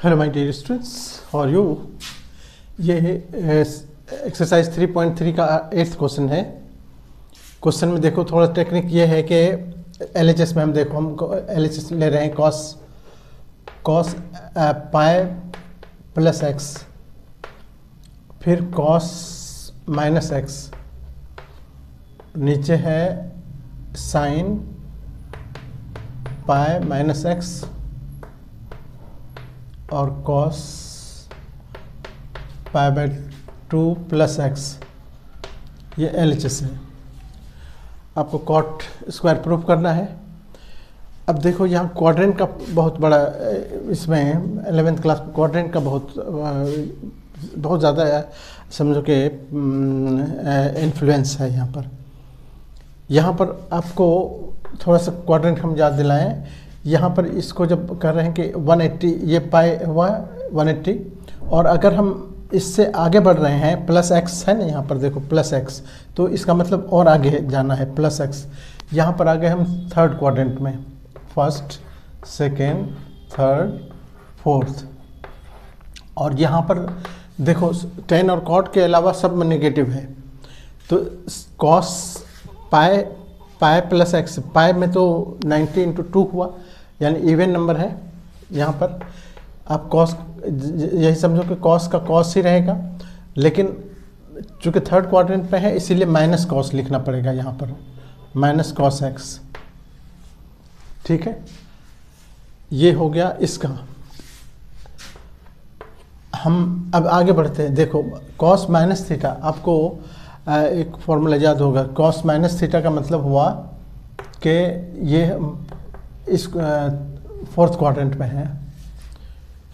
Hello my dear students, how are you. ये exercise 3.3 का 8th question है। Question में देखो थोड़ा टेक्निक ये है कि एलएचएस में हम एलएचएस ले रहे हैं कॉस पाई प्लस एक्स, फिर कॉस माइनस एक्स, नीचे है साइन पाई माइनस एक्स और cos pi by 2 plus x. ये एलएचएस है। आपको कॉट स्क्वायर प्रूफ करना है। अब देखो यहाँ क्वाड्रेंट का बहुत बड़ा इसमें 11th क्लास में क्वाड्रेंट का बहुत ज़्यादा समझो कि इन्फ्लुएंस है यहाँ पर आपको थोड़ा सा क्वाड्रेंट हम याद दिलाएं। यहाँ पर इसको जब कर रहे हैं कि 180, ये पाई हुआ 180, और अगर हम इससे आगे बढ़ रहे हैं प्लस एक्स है ना, यहाँ पर देखो प्लस एक्स, तो इसका मतलब और आगे जाना है प्लस एक्स। यहाँ पर आ गए हम थर्ड क्वाड्रेंट में, फर्स्ट सेकेंड थर्ड फोर्थ, और यहाँ पर देखो टेन और कॉट के अलावा सब में नेगेटिव है। तो कॉस पाई प्लस एक्स, पाई में तो 90 × 2 हुआ, यानी इवन नंबर है। यहाँ पर आप कॉस यही समझो कि कॉस का कॉस ही रहेगा, लेकिन चूँकि थर्ड क्वाड्रेंट पे है इसीलिए माइनस कॉस लिखना पड़ेगा यहाँ पर, माइनस कॉस एक्स। ठीक है, ये हो गया इसका। हम अब आगे बढ़ते हैं। देखो कॉस माइनस थीटा, आपको एक फॉर्मूला याद होगा। कॉस माइनस थीटा का मतलब हुआ कि ये इस फोर्थ क्वाड्रेंट में है।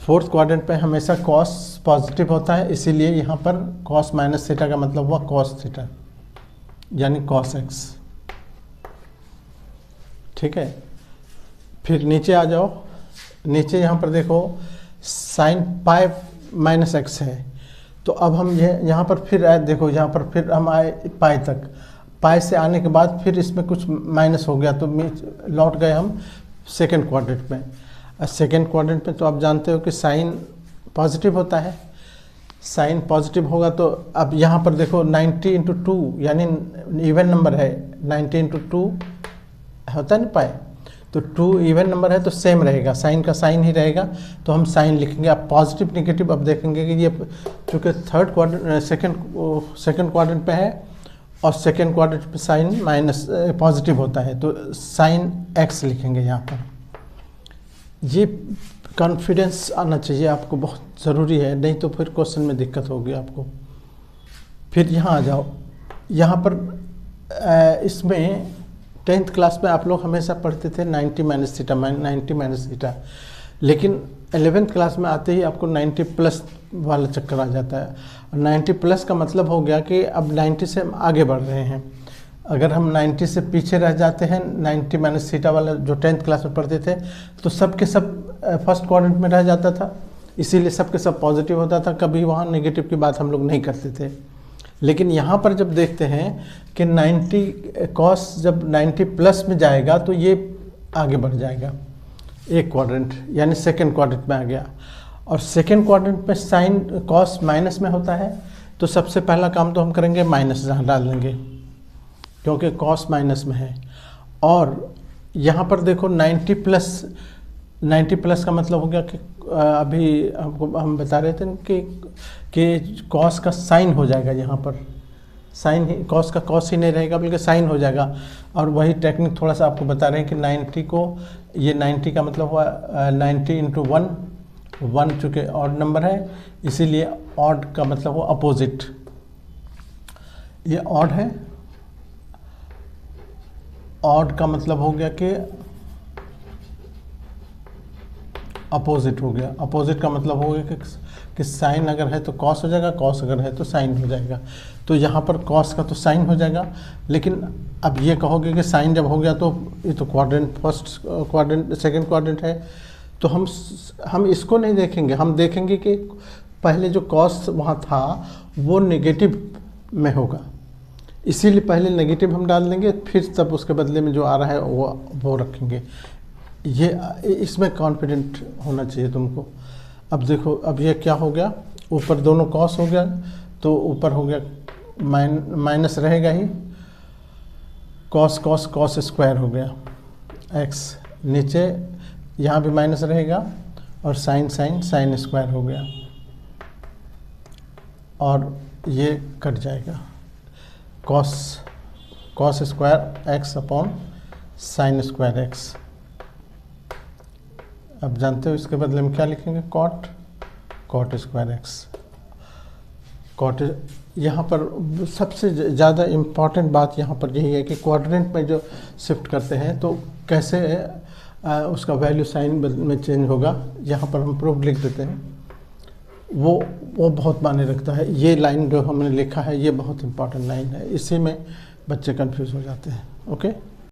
फोर्थ क्वाड्रेंट पे हमेशा कॉस पॉजिटिव होता है, इसीलिए यहाँ पर कॉस माइनस थीटा का मतलब हुआ कॉस थीटा, यानी कॉस एक्स। ठीक है, फिर नीचे आ जाओ। नीचे यहाँ पर देखो साइन पाई माइनस एक्स है, तो अब हम यहाँ पर फिर आए, देखो यहाँ पर फिर हम आए पाई तक। पाई से आने के बाद फिर इसमें कुछ माइनस हो गया, तो लौट गए हम सेकेंड क्वाड्रेंट में। सेकेंड क्वाड्रेंट में तो आप जानते हो कि साइन पॉजिटिव होता है। साइन पॉजिटिव होगा तो अब यहाँ पर देखो 90 × 2, यानी इवन नंबर है। 90 × 2 होता है ना पाई, तो 2 इवन नंबर है तो सेम रहेगा, साइन का साइन ही रहेगा, तो हम साइन लिखेंगे। अब पॉजिटिव नेगेटिव अब देखेंगे कि ये चूँकि थर्ड क्वाड्रेंट सेकेंड क्वाड्रेंट पे है और सेकेंड क्वाड्रेंट पे साइन माइनस पॉजिटिव होता है, तो साइन एक्स लिखेंगे यहाँ पर। ये कॉन्फिडेंस आना चाहिए आपको, बहुत ज़रूरी है, नहीं तो फिर क्वेश्चन में दिक्कत होगी आपको। फिर यहाँ आ जाओ। यहाँ पर इसमें 10th क्लास में आप लोग हमेशा पढ़ते थे 90 माइनस थीटा, 90 माइनस थीटा, लेकिन 11th क्लास में आते ही आपको 90 प्लस वाला चक्कर आ जाता है। और 90 प्लस का मतलब हो गया कि अब 90 से हम आगे बढ़ रहे हैं। अगर हम 90 से पीछे रह जाते हैं, 90 माइनस थीटा वाला जो 10th क्लास में पढ़ते थे, तो सब के सब फर्स्ट क्वाड्रेंट में रह जाता था, इसीलिए सब के सब पॉजिटिव होता था, कभी वहाँ नेगेटिव की बात हम लोग नहीं करते थे। लेकिन यहाँ पर जब देखते हैं कि 90 कॉस जब 90 प्लस में जाएगा तो ये आगे बढ़ जाएगा एक क्वाड्रेंट, यानी सेकेंड क्वाड्रेंट में आ गया। और सेकेंड क्वाड्रेंट में साइन कॉस माइनस में होता है, तो सबसे पहला काम तो हम करेंगे माइनस डाल देंगे, क्योंकि कॉस माइनस में है। और यहाँ पर देखो 90 प्लस का मतलब हो गया कि अभी हम बता रहे थे कि कॉस का साइन हो जाएगा। यहाँ पर साइन ही, कॉस का कॉस ही नहीं रहेगा बल्कि साइन हो जाएगा। और वही टेक्निक थोड़ा सा आपको बता रहे हैं कि 90 को, ये 90 का मतलब हुआ 90 × 1, 1 चूँकि ऑड नंबर है, इसीलिए ऑड का मतलब हुआ अपोजिट। ये ऑड है, ऑड का मतलब हो गया कि अपोजिट हो गया। अपोजिट का मतलब हो गया कि साइन अगर है तो कॉस हो जाएगा, कॉस अगर है तो साइन हो जाएगा। तो यहाँ पर कॉस का तो साइन हो जाएगा, लेकिन अब ये कहोगे कि साइन जब हो गया तो ये तो quadrant, first quadrant second quadrant है, तो हम इसको नहीं देखेंगे। हम देखेंगे कि पहले जो कॉस वहाँ था वो नेगेटिव में होगा, इसीलिए पहले नेगेटिव हम डाल देंगे, फिर तब उसके बदले में जो आ रहा है वो रखेंगे। ये इसमें कॉन्फिडेंट होना चाहिए तुमको। अब देखो, अब ये क्या हो गया, ऊपर दोनों कॉस हो गया, तो ऊपर हो गया माइनस रहेगा ही, कॉस कॉस कॉस स्क्वायर हो गया एक्स, नीचे यहाँ भी माइनस रहेगा और साइन साइन साइन स्क्वायर हो गया, और ये कट जाएगा, cos cos square x upon sine square x. अब जानते हो इसके बदले में क्या लिखेंगे, cot cot square x. Cot, यहाँ पर सबसे ज़्यादा इम्पॉर्टेंट बात यहाँ पर यही है कि क्वाड्रेंट में जो शिफ्ट करते हैं तो कैसे उसका वैल्यू साइन में चेंज होगा, यहाँ पर हम प्रूफ लिख देते हैं, वो बहुत मायने रखता है। ये लाइन जो हमने लिखा है ये बहुत इंपॉर्टेंट लाइन है, इसी में बच्चे कंफ्यूज हो जाते हैं। ओके।